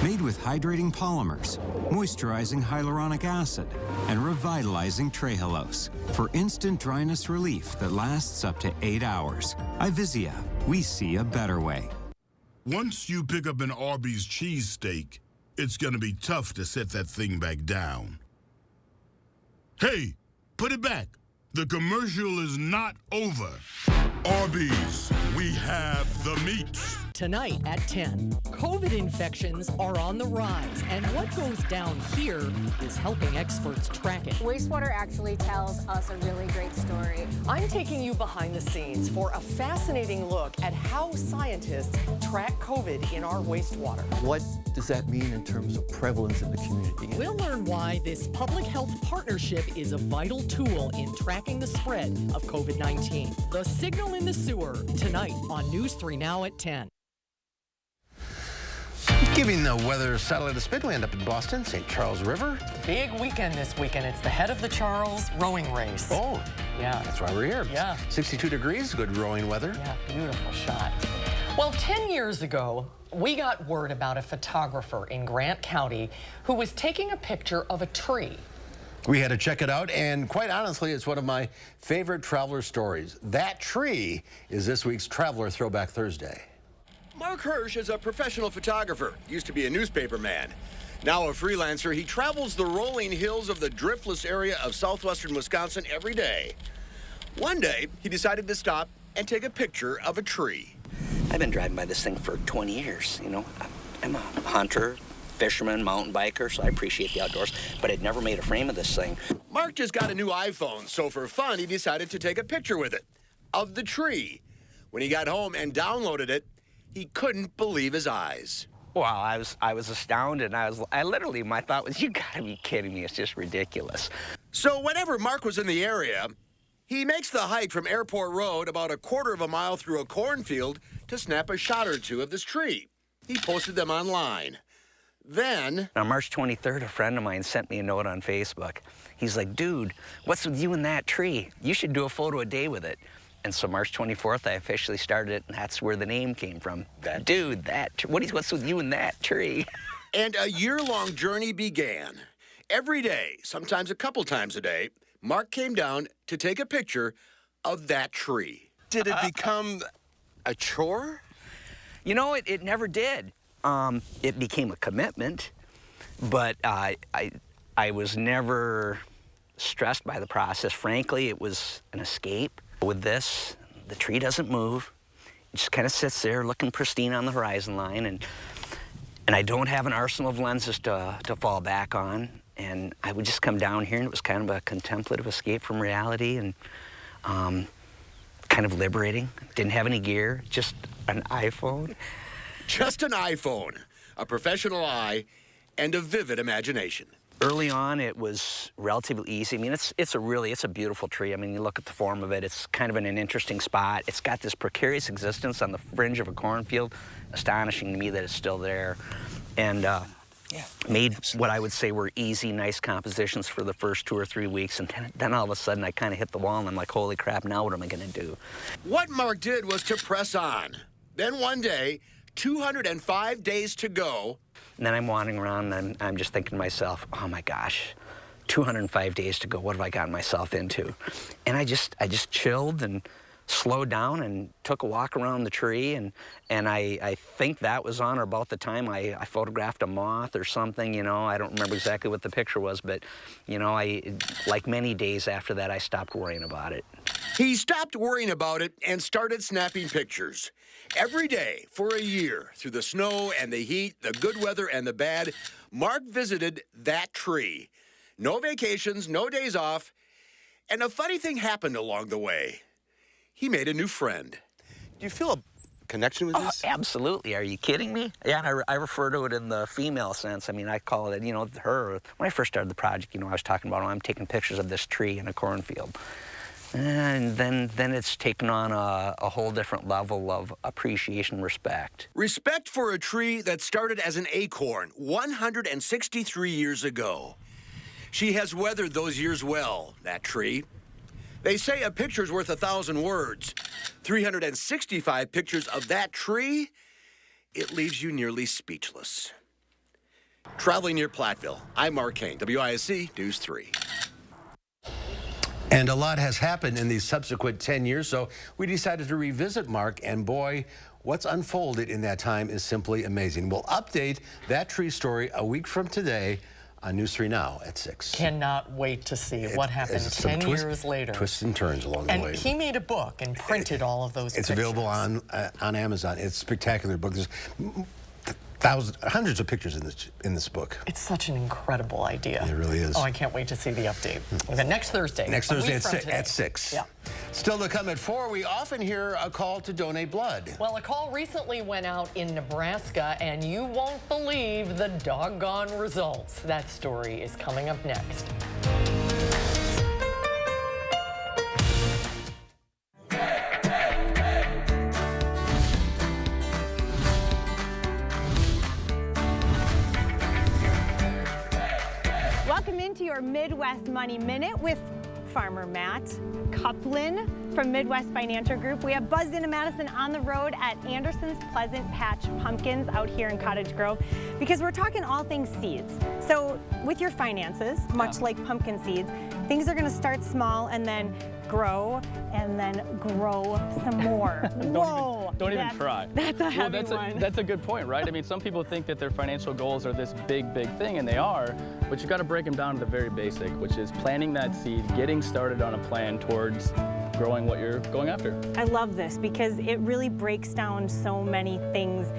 Made with hydrating polymers, moisturizing hyaluronic acid, and revitalizing trehalose for instant dryness relief that lasts up to 8 hours. Ivisia, we see a better way. Once you pick up an Arby's cheesesteak, it's gonna be tough to set that thing back down. Hey, put it back. The commercial is not over. Arby's, we have the meat. Tonight at 10, COVID infections are on the rise, and what goes down here is helping experts track it. Wastewater actually tells us a really great story. I'm taking you behind the scenes for a fascinating look at how scientists track COVID in our wastewater. What does that mean in terms of prevalence in the community? We'll learn why this public health partnership is a vital tool in tracking the spread of COVID-19. The Signal in the Sewer, tonight on News 3 Now at 10. Giving the weather satellite a spin, we end up in Boston, St. Charles River. Big weekend this weekend. It's the head of the Charles rowing race. Oh, yeah. That's why we're here. Yeah. 62 degrees, good rowing weather. Yeah, beautiful shot. Well, 10 years ago, we got word about a photographer in Grant County who was taking a picture of a tree. We had to check it out, and quite honestly, it's one of my favorite traveler stories. That tree is this week's Traveler Throwback Thursday. Mark Hirsch is a professional photographer, used to be a newspaper man. Now a freelancer, he travels the rolling hills of the driftless area of southwestern Wisconsin every day. One day, he decided to stop and take a picture of a tree. I've been driving by this thing for 20 years, you know. I'm a hunter, fisherman, mountain biker, so I appreciate the outdoors, but I'd never made a frame of this thing. Mark just got a new iPhone, so for fun, he decided to take a picture with it, of the tree. When he got home and downloaded it, he couldn't believe his eyes. Well, I was astounded. I literally, my thought was, you gotta be kidding me. It's just ridiculous. So whenever Mark was in the area, he makes the hike from Airport Road about a quarter of a mile through a cornfield to snap a shot or two of this tree. He posted them online. Then... On March 23rd, a friend of mine sent me a note on Facebook. He's like, dude, what's with you and that tree? You should do a photo a day with it. And so March 24th, I officially started it, and that's where the name came from. Dude, what's with you and that tree? And a year-long journey began. Every day, sometimes a couple times a day, Mark came down to take a picture of that tree. Did it become a chore? You know, it never did. It became a commitment, but I was never stressed by the process. Frankly, it was an escape. With this, the tree doesn't move. It just kind of sits there looking pristine on the horizon line, and I don't have an arsenal of lenses to fall back on. And I would just come down here, and it was kind of a contemplative escape from reality, and kind of liberating. Didn't have any gear, just an iPhone. Just an iPhone, a professional eye, and a vivid imagination. Early on, it was relatively easy. I mean, it's a beautiful tree. I mean, you look at the form of it, it's kind of in an interesting spot. It's got this precarious existence on the fringe of a cornfield. Astonishing to me that it's still there. And made what I would say were easy, nice compositions for the first 2 or 3 weeks. And then all of a sudden, I kind of hit the wall, and I'm like, holy crap, now what am I going to do? What Mark did was to press on. Then one day, 205 days to go. And then I'm wandering around, and I'm just thinking to myself, oh my gosh, 205 days to go. What have I gotten myself into? And I just chilled and slowed down and took a walk around the tree. And I think that was on or about the time I photographed a moth or something, you know. I don't remember exactly what the picture was, but, you know, like many days after that, I stopped worrying about it. He stopped worrying about it and started snapping pictures. Every day for a year, through the snow and the heat, the good weather and the bad, Mark visited that tree. No vacations, no days off, and a funny thing happened along the way. He made a new friend. Do you feel a connection with this? Absolutely. Are you kidding me? Yeah, I refer to it in the female sense. I mean, I call it, you know, her. When I first started the project, you know, I was talking about, I'm taking pictures of this tree in a cornfield. And then it's taken on a whole different level of appreciation and respect. Respect for a tree that started as an acorn 163 years ago. She has weathered those years well, that tree. They say a picture's worth 1,000 words. 365 pictures of that tree, it leaves you nearly speechless. Traveling near Platteville, I'm Mark Kane, WISC News 3. And a lot has happened in these subsequent 10 years, so we decided to revisit Mark, and boy, what's unfolded in that time is simply amazing. We'll update that tree story a week from today on News 3 Now at 6. Cannot wait to see what happened 10 years later. Twists and turns along the way. And he made a book and printed all of those It's pictures. available on Amazon. It's a spectacular book. There's hundreds of pictures in this book. It's such an incredible idea. It really is. Oh, I can't wait to see the update. Okay, next Thursday. Next Thursday at 6. Yeah. Still to come at 4, we often hear a call to donate blood. Well, a call recently went out in Nebraska, and you won't believe the doggone results. That story is coming up next. Welcome into your Midwest Money Minute with Farmer Matt Kuplin from Midwest Financial Group. We have buzzed into Madison on the road at Anderson's Pleasant Patch Pumpkins out here in Cottage Grove because we're talking all things seeds. So with your finances, much like pumpkin seeds, things are going to start small and then grow and then grow some more. Don't even try. That's a heavy one. That's a good point, right? I mean, some people think that their financial goals are this big thing, and they are, but you got to break them down to the very basic, which is planting that seed, getting started on a plan towards growing what you're going after. I love this because it really breaks down so many things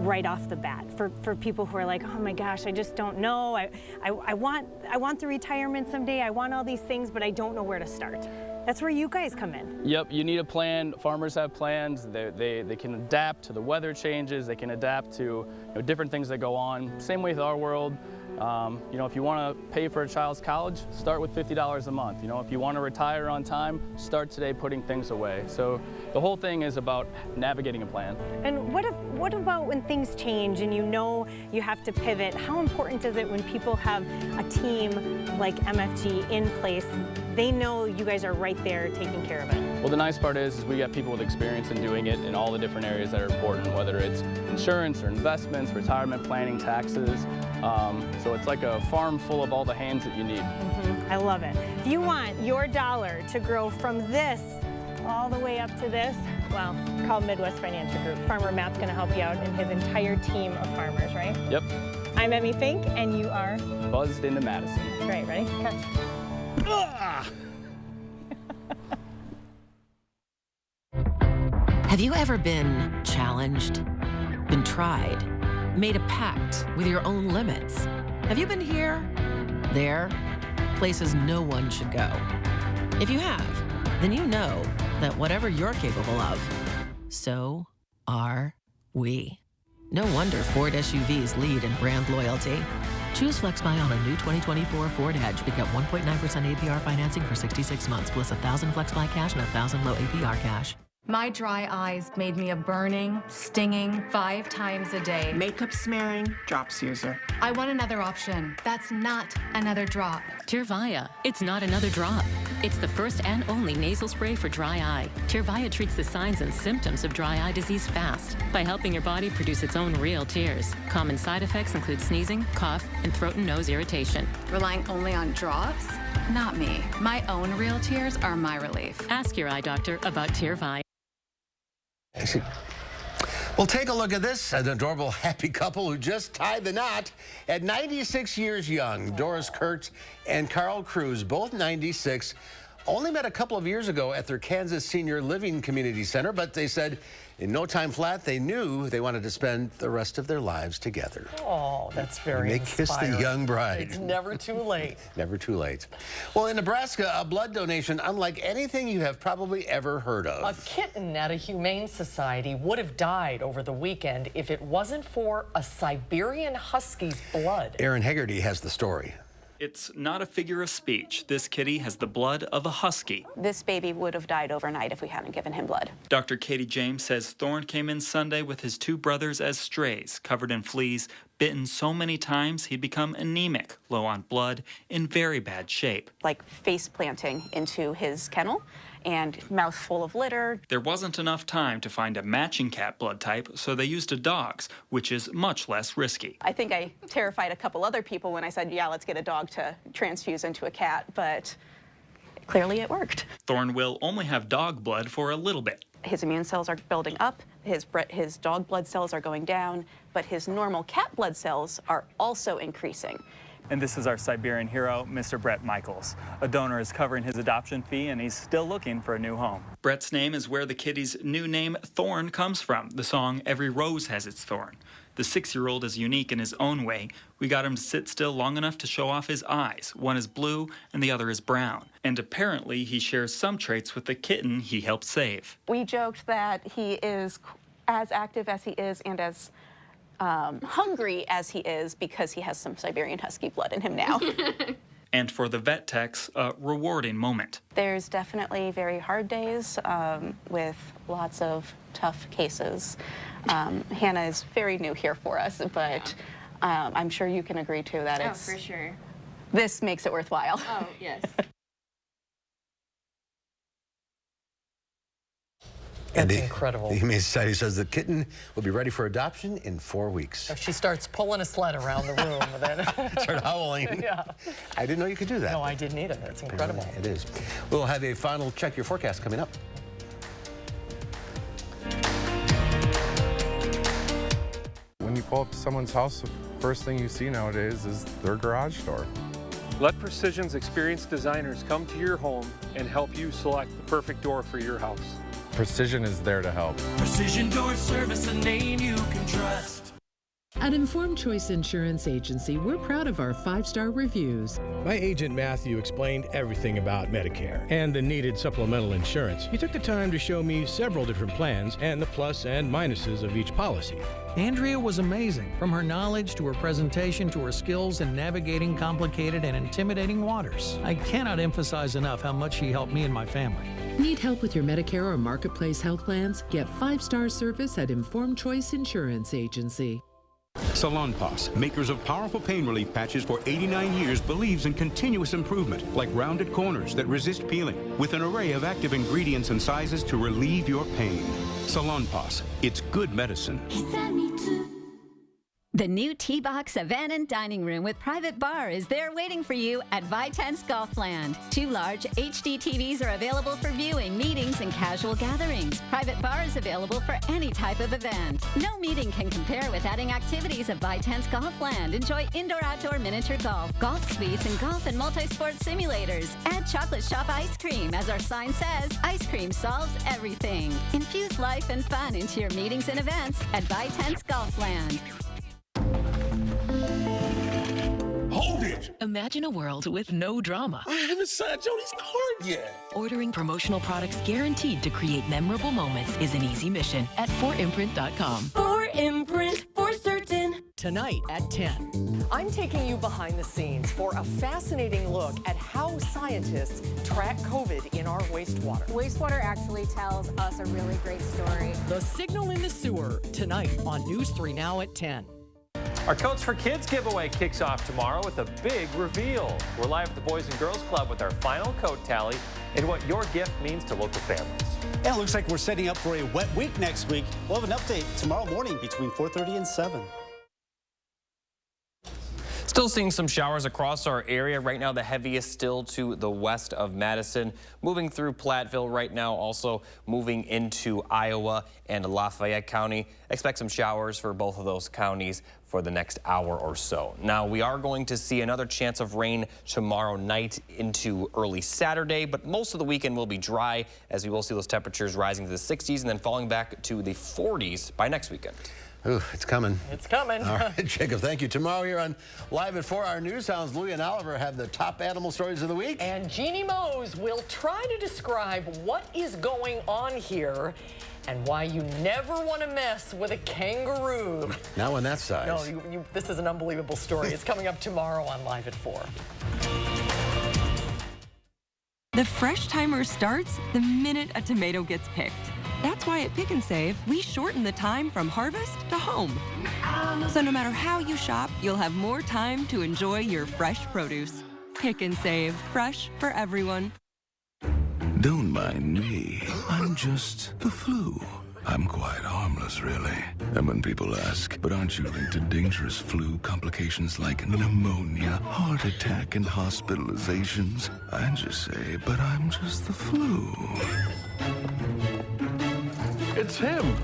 right off the bat for people who are like, oh my gosh, I just don't know. I want the retirement someday. I want all these things, but I don't know where to start. That's where you guys come in. Yep, you need a plan. Farmers have plans. They can adapt to the weather changes. They can adapt to different things that go on. Same way with our world. If you want to pay for a child's college, start with $50 a month. If you want to retire on time, start today putting things away. So the whole thing is about navigating a plan. And what about when things change and you have to pivot? How important is it when people have a team like MFG in place? They know you guys are right there taking care of it. Well, the nice part is we got people with experience in doing it in all the different areas that are important, whether it's insurance or investments, retirement planning, taxes. So it's like a farm full of all the hands that you need. I love it. If you want your dollar to grow from this all the way up to this, well, call Midwest Financial Group. Farmer Matt's going to help you out and his entire team of farmers, right? Yep. I'm Emmy Fink, and you are? Buzzed into Madison. That's right. Ready? Catch. Have you ever been challenged, been tried, made a pact with your own limits? Have you been here, there, places no one should go? If you have, then you know that whatever you're capable of, so are we. No wonder Ford SUVs lead in brand loyalty. Choose FlexBuy on a new 2024 Ford Edge. Get 1.9% APR financing for 66 months, plus 1,000 FlexBuy cash and 1,000 low APR cash. My dry eyes made me a burning, stinging 5 times a day. Makeup smearing, drops user. I want another option. That's not another drop. Tyrvaya. It's not another drop. It's the first and only nasal spray for dry eye. Tyrvaya treats the signs and symptoms of dry eye disease fast by helping your body produce its own real tears. Common side effects include sneezing, cough, and throat and nose irritation. Relying only on drops? Not me. My own real tears are my relief. Ask your eye doctor about Tyrvaya. Well, take a look at this, an adorable happy couple who just tied the knot at 96 years young. Doris Kurtz and Carl Cruz, both 96, only met a couple of years ago at their Kansas Senior Living Community Center, but they said in no time flat, they knew they wanted to spend the rest of their lives together. Oh, that's very And they kissed the young bride. It's never too late. Never too late. Well, in Nebraska, a blood donation unlike anything you have probably ever heard of. A kitten at a humane society would have died over the weekend if it wasn't for a Siberian husky's blood. Aaron Hegarty has the story. It's not a figure of speech. This kitty has the blood of a husky. This baby would have died overnight if we hadn't given him blood. Dr. Katie James says Thorne came in Sunday with his 2 brothers as strays, covered in fleas, bitten so many times he'd become anemic, low on blood, in very bad shape. Like face planting into his kennel and mouth full of litter. There wasn't enough time to find a matching cat blood type, so they used a dog's, which is much less risky. I think I terrified a couple other people when I said, yeah, let's get a dog to transfuse into a cat, but clearly it worked. Thorne will only have dog blood for a little bit. His immune cells are building up, his dog blood cells are going down, but his normal cat blood cells are also increasing. And this is our Siberian hero, Mr. Brett Michaels. A donor is covering his adoption fee, and he's still looking for a new home. Brett's name is where the kitty's new name, Thorne, comes from. The song, Every Rose Has Its Thorn. The 6-year-old is unique in his own way. We got him to sit still long enough to show off his eyes. One is blue, and the other is brown. And apparently, he shares some traits with the kitten he helped save. We joked that he is as active as he is and as hungry as he is because he has some Siberian Husky blood in him now. And for the vet techs, a rewarding moment. There's definitely very hard days with lots of tough cases. Hannah is very new here for us, but I'm sure you can agree too that it's... Oh, for sure. This makes it worthwhile. Oh, yes. That's incredible. The Humane Society says the kitten will be ready for adoption in 4 weeks. So she starts pulling a sled around the room and then Start howling. Yeah. I didn't know you could do that. No, I didn't either. That's incredible. It is. We'll have a final check your forecast coming up. When you pull up to someone's house, the first thing you see nowadays is their garage door. Let Precision's experienced designers come to your home and help you select the perfect door for your house. Precision is there to help. Precision Door Service, a name you can trust. At Informed Choice Insurance Agency, we're proud of our 5-star reviews. My agent Matthew explained everything about Medicare and the needed supplemental insurance. He took the time to show me several different plans and the plus and minuses of each policy. Andrea was amazing, from her knowledge to her presentation to her skills in navigating complicated and intimidating waters. I cannot emphasize enough how much she helped me and my family. Need help with your Medicare or Marketplace health plans? Get 5-star service at Informed Choice Insurance Agency. Salonpas, makers of powerful pain relief patches for 89 years, believes in continuous improvement, like rounded corners that resist peeling, with an array of active ingredients and sizes to relieve your pain. Salonpas, it's good medicine. The new T-Box Event and Dining Room with private bar is there waiting for you at Vitense Golfland. 2 large HD TVs are available for viewing, meetings, and casual gatherings. Private bar is available for any type of event. No meeting can compare with adding activities at Vitense Golfland. Enjoy indoor-outdoor miniature golf suites, and golf and multi-sport simulators. Add chocolate shop ice cream. As our sign says, ice cream solves everything. Infuse life and fun into your meetings and events at Vitense Golfland. Hold it! Imagine a world with no drama. I haven't signed Jody's card yet. Ordering promotional products guaranteed to create memorable moments is an easy mission at 4imprint.com. 4imprint, for certain. tonight at 10. I'm taking you behind the scenes for a fascinating look at how scientists track COVID in our wastewater. Wastewater actually tells us a really great story. The Signal in the Sewer, tonight on News 3 Now at 10. Our Coats for Kids giveaway kicks off tomorrow with a big reveal. We're live at the Boys and Girls Club with our final coat tally and what your gift means to local families. Yeah, it looks like we're setting up for a wet week next week. We'll have an update tomorrow morning between 4:30 and 7. Still seeing some showers across our area right now, the heaviest still to the west of Madison, moving through Platteville right now, also moving into Iowa and Lafayette County. Expect some showers for both of those counties for the next hour or so. Now, we are going to see another chance of rain tomorrow night into early Saturday, but most of the weekend will be dry as we will see those temperatures rising to the 60s and then falling back to the 40s by next weekend. Ooh, it's coming. It's coming. All right, Jacob, thank you. Tomorrow here on Live at 4, our news hounds, Louie and Oliver, have the top animal stories of the week. And Jeannie Mose will try to describe what is going on here and why you never want to mess with a kangaroo. Not when that size. No, this is an unbelievable story. It's coming up tomorrow on Live at 4. The fresh timer starts the minute a tomato gets picked. That's why at Pick and Save, we shorten the time from harvest to home. So no matter how you shop, you'll have more time to enjoy your fresh produce. Pick and Save, fresh for everyone. Don't mind me. I'm just the flu. I'm quite harmless, really. And when people ask, but aren't you linked to dangerous flu complications like pneumonia, heart attack, and hospitalizations? I just say, but I'm just the flu. It's him.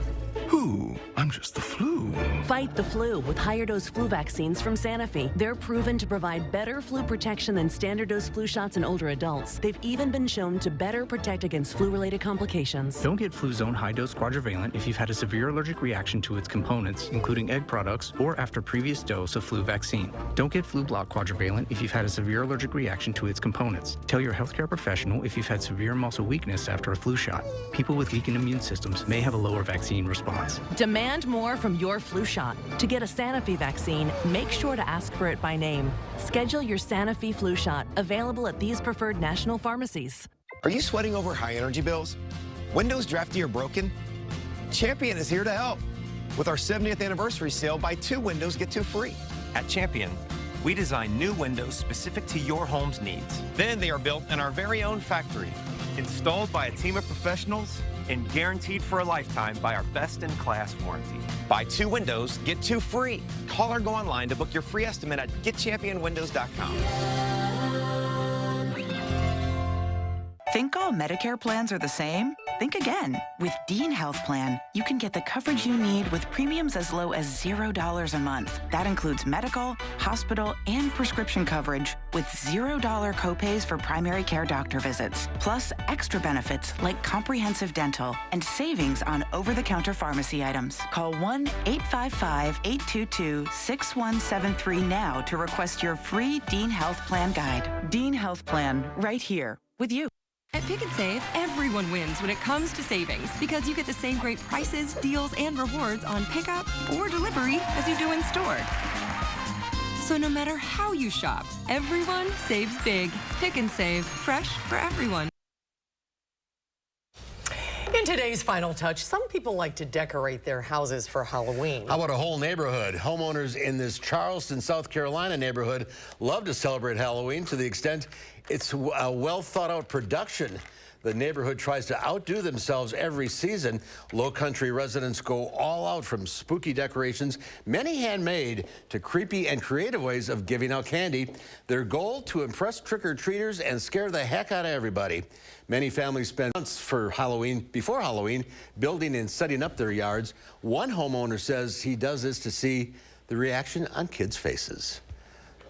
Who? I'm just the flu. Fight the flu with higher dose flu vaccines from Sanofi. They're proven to provide better flu protection than standard dose flu shots in older adults. They've even been shown to better protect against flu-related complications. Don't get Fluzone high-dose quadrivalent if you've had a severe allergic reaction to its components, including egg products, or after previous dose of flu vaccine. Don't get Flu-Block quadrivalent if you've had a severe allergic reaction to its components. Tell your healthcare professional if you've had severe muscle weakness after a flu shot. People with weakened immune systems may have a lower vaccine response. Demand more from your flu shot. To get a Sanofi vaccine, make sure to ask for it by name. Schedule your Sanofi flu shot, available at these preferred national pharmacies. Are you sweating over high energy bills? Windows drafty or broken? Champion is here to help. With our 70th anniversary sale, buy 2 windows, get 2 free. At Champion, we design new windows specific to your home's needs. Then they are built in our very own factory, Installed by a team of professionals and guaranteed for a lifetime by our best-in-class warranty. Buy 2 windows, get 2 free. Call or go online to book your free estimate at getchampionwindows.com. Think all Medicare plans are the same? Think again. With Dean Health Plan, you can get the coverage you need with premiums as low as $0 a month. That includes medical, hospital, and prescription coverage with $0 copays for primary care doctor visits, plus extra benefits like comprehensive dental and savings on over-the-counter pharmacy items. Call 1-855-822-6173 now to request your free Dean Health Plan guide. Dean Health Plan, right here with you. At Pick and Save, everyone wins when it comes to savings because you get the same great prices, deals, and rewards on pickup or delivery as you do in store. So no matter how you shop, everyone saves big. Pick and Save, fresh for everyone. In today's Final Touch, some people like to decorate their houses for Halloween. How about a whole neighborhood? Homeowners in this Charleston, South Carolina neighborhood love to celebrate Halloween to the extent it's a well-thought-out production. The neighborhood tries to outdo themselves every season. Low Country residents go all out, from spooky decorations, many handmade, to creepy and creative ways of giving out candy. Their goal, to impress trick-or-treaters and scare the heck out of everybody. Many families spend months before Halloween, building and setting up their yards. One homeowner says he does this to see the reaction on kids' faces.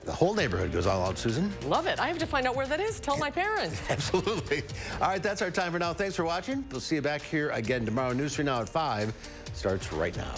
The whole neighborhood goes all out, Susan. Love it. I have to find out where that is. Tell my parents. Absolutely. All right, that's our time for now. Thanks for watching. We'll see you back here again tomorrow. News 3 Now at 5 starts right now.